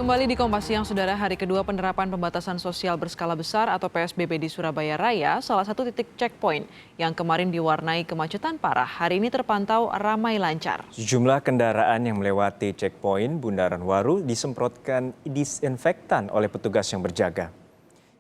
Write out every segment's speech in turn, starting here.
Kembali di Kompas Siang, Saudara, hari kedua penerapan pembatasan sosial berskala besar atau PSBB di Surabaya Raya, salah satu titik checkpoint yang kemarin diwarnai kemacetan parah, hari ini terpantau ramai lancar. Sejumlah kendaraan yang melewati checkpoint Bundaran Waru disemprotkan disinfektan oleh petugas yang berjaga.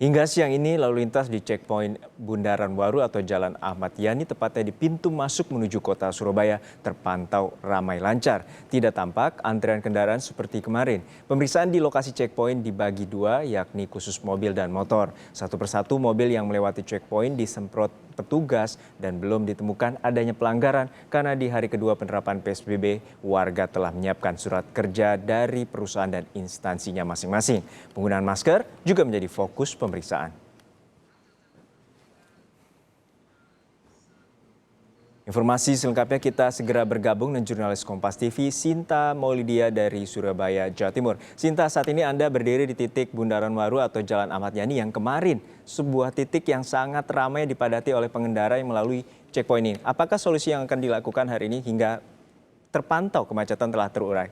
Hingga siang ini lalu lintas di checkpoint Bundaran Waru atau Jalan Ahmad Yani tepatnya di pintu masuk menuju kota Surabaya terpantau ramai lancar. Tidak tampak antrian kendaraan seperti kemarin. Pemeriksaan di lokasi checkpoint dibagi dua yakni khusus mobil dan motor. Satu persatu mobil yang melewati checkpoint disemprot petugas dan belum ditemukan adanya pelanggaran karena di hari kedua penerapan PSBB warga telah menyiapkan surat kerja dari perusahaan dan instansinya masing-masing. Penggunaan masker juga menjadi fokus pemeriksaan. Informasi selengkapnya kita segera bergabung dengan jurnalis Kompas TV Sinta Maulidia dari Surabaya, Jawa Timur. Sinta, saat ini Anda berdiri di titik Bundaran Waru atau Jalan Ahmad Yani yang kemarin sebuah titik yang sangat ramai dipadati oleh pengendara yang melalui checkpoint ini. Apakah solusi yang akan dilakukan hari ini hingga terpantau kemacetan telah terurai?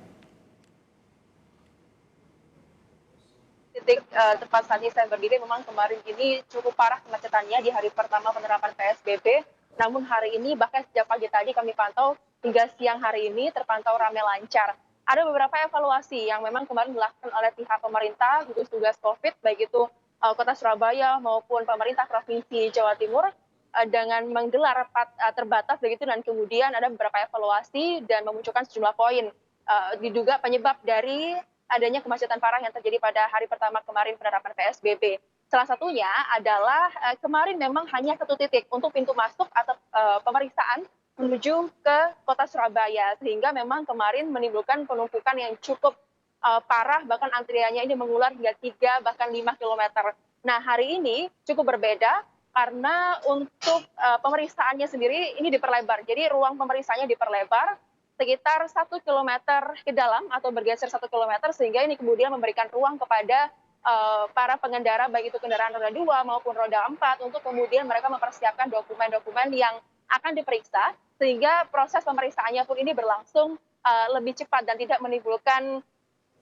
Titik tempat saat ini saya berdiri memang kemarin ini cukup parah kemacetannya di hari pertama penerapan PSBB. Namun hari ini bahkan sejak pagi tadi kami pantau hingga siang hari ini terpantau ramai lancar. Ada beberapa evaluasi yang memang kemarin dilakukan oleh pihak pemerintah gugus tugas COVID baik itu Kota Surabaya maupun pemerintah Provinsi Jawa Timur dengan menggelar rapat terbatas begitu dan kemudian ada beberapa evaluasi dan memunculkan sejumlah poin diduga penyebab dari adanya kemacetan parah yang terjadi pada hari pertama kemarin penerapan PSBB. Salah satunya adalah kemarin memang hanya satu titik untuk pintu masuk atau pemeriksaan menuju ke kota Surabaya. Sehingga memang kemarin menimbulkan penumpukan yang cukup parah, bahkan antriannya ini mengular hingga 3 bahkan 5 kilometer. Nah hari ini cukup berbeda karena untuk pemeriksaannya sendiri ini diperlebar. Jadi ruang pemeriksaannya diperlebar sekitar 1 kilometer ke dalam atau bergeser 1 kilometer sehingga ini kemudian memberikan ruang kepada para pengendara baik itu kendaraan roda 2 maupun roda 4 untuk kemudian mereka mempersiapkan dokumen-dokumen yang akan diperiksa sehingga proses pemeriksaannya pun ini berlangsung lebih cepat dan tidak menimbulkan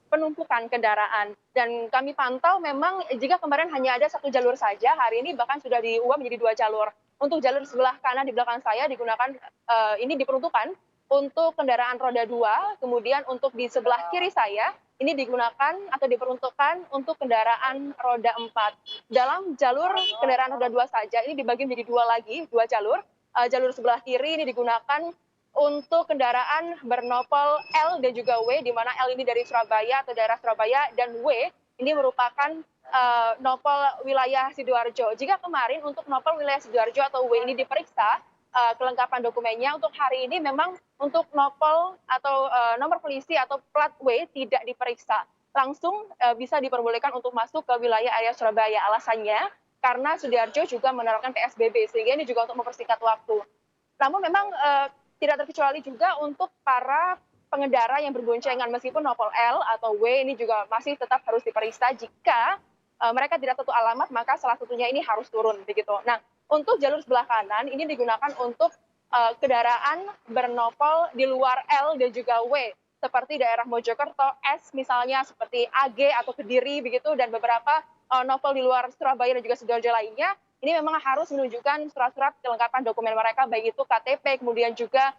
penumpukan kendaraan. Dan kami pantau memang jika kemarin hanya ada satu jalur saja, hari ini bahkan sudah diubah menjadi 2 jalur. Untuk jalur sebelah kanan di belakang saya digunakan ini diperuntukkan untuk kendaraan roda 2, kemudian untuk di sebelah kiri saya ini digunakan atau diperuntukkan untuk kendaraan roda 4. Dalam jalur kendaraan roda 2 saja ini dibagi menjadi 2 jalur. Jalur sebelah kiri ini digunakan untuk kendaraan bernopol L dan juga W, di mana L ini dari Surabaya atau daerah Surabaya dan W ini merupakan nopol wilayah Sidoarjo. Jika kemarin untuk nopol wilayah Sidoarjo atau W ini diperiksa, kelengkapan dokumennya untuk hari ini memang untuk nopol atau nomor polisi atau plat W tidak diperiksa. Langsung bisa diperbolehkan untuk masuk ke wilayah area Surabaya. Alasannya karena Sidoarjo juga menerapkan PSBB sehingga ini juga untuk mempersingkat waktu. Namun memang tidak terkecuali juga untuk para pengendara yang berboncengan meskipun nopol L atau W ini juga masih tetap harus diperiksa jika mereka tidak satu alamat maka salah satunya ini harus turun begitu. Nah, untuk jalur sebelah kanan ini digunakan untuk kendaraan bernopol di luar L dan juga W seperti daerah Mojokerto, S misalnya seperti AG atau Kediri begitu dan beberapa nopol di luar Surabaya dan juga Sidoarjo lainnya. Ini memang harus menunjukkan surat-surat kelengkapan dokumen mereka baik itu KTP kemudian juga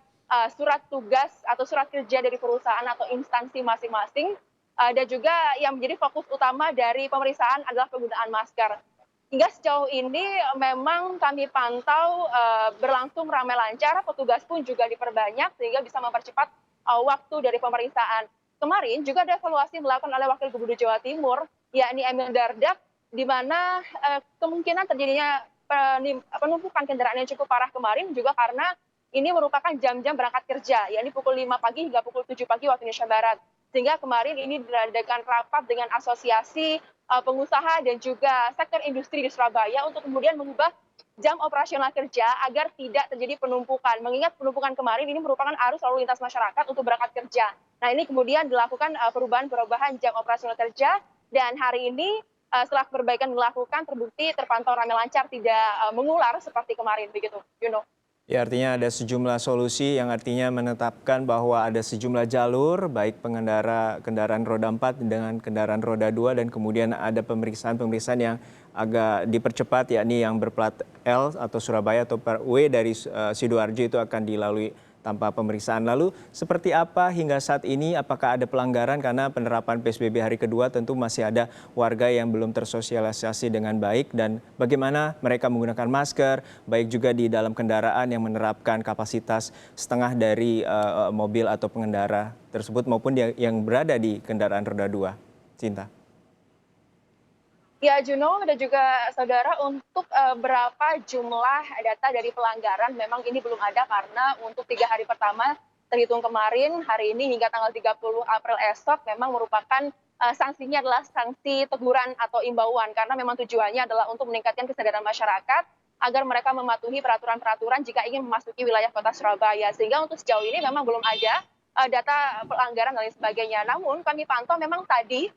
surat tugas atau surat kerja dari perusahaan atau instansi masing-masing dan juga yang menjadi fokus utama dari pemeriksaan adalah penggunaan masker. Hingga sejauh ini memang kami pantau berlangsung ramai lancar, petugas pun juga diperbanyak sehingga bisa mempercepat waktu dari pemeriksaan. Kemarin juga ada evaluasi dilakukan oleh Wakil Gubernur Jawa Timur, yakni Emil Dardak, di mana kemungkinan terjadinya penumpukan kendaraan yang cukup parah kemarin juga karena ini merupakan jam-jam berangkat kerja, yakni pukul 5 pagi hingga pukul 7 pagi waktu Indonesia Barat. Sehingga kemarin ini diadakan rapat dengan asosiasi pengusaha dan juga sektor industri di Surabaya untuk kemudian mengubah jam operasional kerja agar tidak terjadi penumpukan. Mengingat penumpukan kemarin ini merupakan arus lalu lintas masyarakat untuk berangkat kerja. Nah ini kemudian dilakukan perubahan jam operasional kerja dan hari ini setelah perbaikan dilakukan terbukti terpantau ramai lancar tidak mengular seperti kemarin begitu. Yuno. Ya, artinya ada sejumlah solusi yang artinya menetapkan bahwa ada sejumlah jalur, baik pengendara kendaraan roda 4 dengan kendaraan roda 2, dan kemudian ada pemeriksaan-pemeriksaan yang agak dipercepat, yakni yang berplat L atau Surabaya atau per W dari Sidoarjo itu akan dilalui tanpa pemeriksaan. Lalu seperti apa hingga saat ini, apakah ada pelanggaran karena penerapan PSBB hari kedua tentu masih ada warga yang belum tersosialisasi dengan baik, dan bagaimana mereka menggunakan masker, baik juga di dalam kendaraan yang menerapkan kapasitas setengah dari mobil atau pengendara tersebut maupun yang berada di kendaraan roda 2. Cinta. Ya, Juno dan juga saudara, untuk berapa jumlah data dari pelanggaran memang ini belum ada karena untuk 3 hari pertama terhitung kemarin, hari ini hingga tanggal 30 April esok memang merupakan sanksinya adalah sanksi teguran atau imbauan karena memang tujuannya adalah untuk meningkatkan kesadaran masyarakat agar mereka mematuhi peraturan-peraturan jika ingin memasuki wilayah kota Surabaya. Sehingga untuk sejauh ini memang belum ada data pelanggaran dan lain sebagainya. Namun kami pantau memang tadi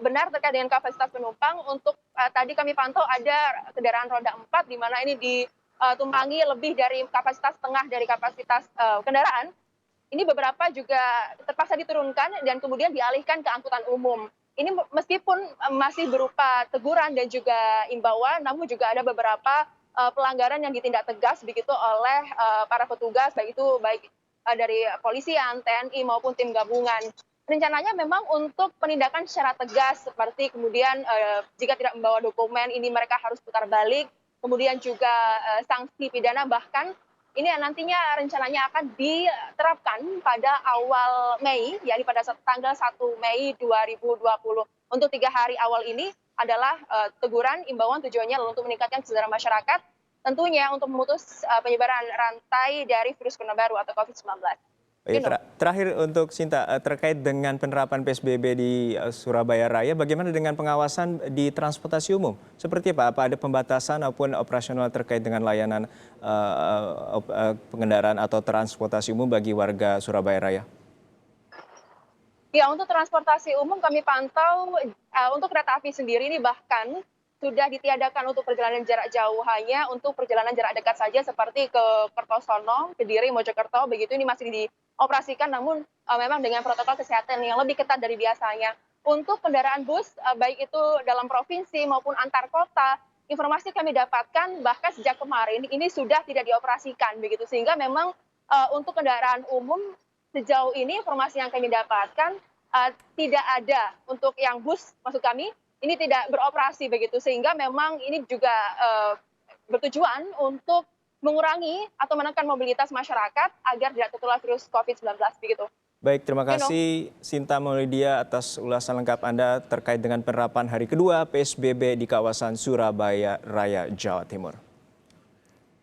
benar terkait dengan kapasitas penumpang. Untuk tadi kami pantau ada kendaraan roda 4 di mana ini ditumpangi lebih dari kapasitas setengah dari kapasitas kendaraan. Ini beberapa juga terpaksa diturunkan dan kemudian dialihkan ke angkutan umum. Ini meskipun masih berupa teguran dan juga imbauan, namun juga ada beberapa pelanggaran yang ditindak tegas begitu oleh para petugas, baik dari polisian, TNI maupun tim gabungan. Rencananya memang untuk penindakan secara tegas seperti kemudian jika tidak membawa dokumen ini mereka harus putar balik, kemudian juga sanksi pidana, bahkan ini nantinya rencananya akan diterapkan pada awal Mei, yakni pada tanggal 1 Mei 2020. Untuk 3 hari awal ini adalah teguran, imbauan, tujuannya untuk meningkatkan kesadaran masyarakat, tentunya untuk memutus penyebaran rantai dari virus corona baru atau COVID-19. Terakhir untuk Sinta, terkait dengan penerapan PSBB di Surabaya Raya, bagaimana dengan pengawasan di transportasi umum? Seperti apa? Apa ada pembatasan maupun operasional terkait dengan layanan pengendaraan atau transportasi umum bagi warga Surabaya Raya? Ya, untuk transportasi umum kami pantau untuk kereta api sendiri ini bahkan sudah ditiadakan untuk perjalanan jarak jauh, hanya untuk perjalanan jarak dekat saja seperti ke Kertosono, Kediri, Mojokerto, begitu ini masih dioperasikan namun memang dengan protokol kesehatan yang lebih ketat dari biasanya. Untuk kendaraan bus, baik itu dalam provinsi maupun antar kota, informasi kami dapatkan bahkan sejak kemarin ini sudah tidak dioperasikan begitu, sehingga memang untuk kendaraan umum sejauh ini informasi yang kami dapatkan tidak ada untuk yang bus maksud kami ini tidak beroperasi begitu, sehingga memang ini juga bertujuan untuk mengurangi atau menekan mobilitas masyarakat agar tidak tertular virus COVID-19 begitu. Baik, terima kasih Sinta Maulidia atas ulasan lengkap Anda terkait dengan penerapan hari kedua PSBB di kawasan Surabaya Raya, Jawa Timur.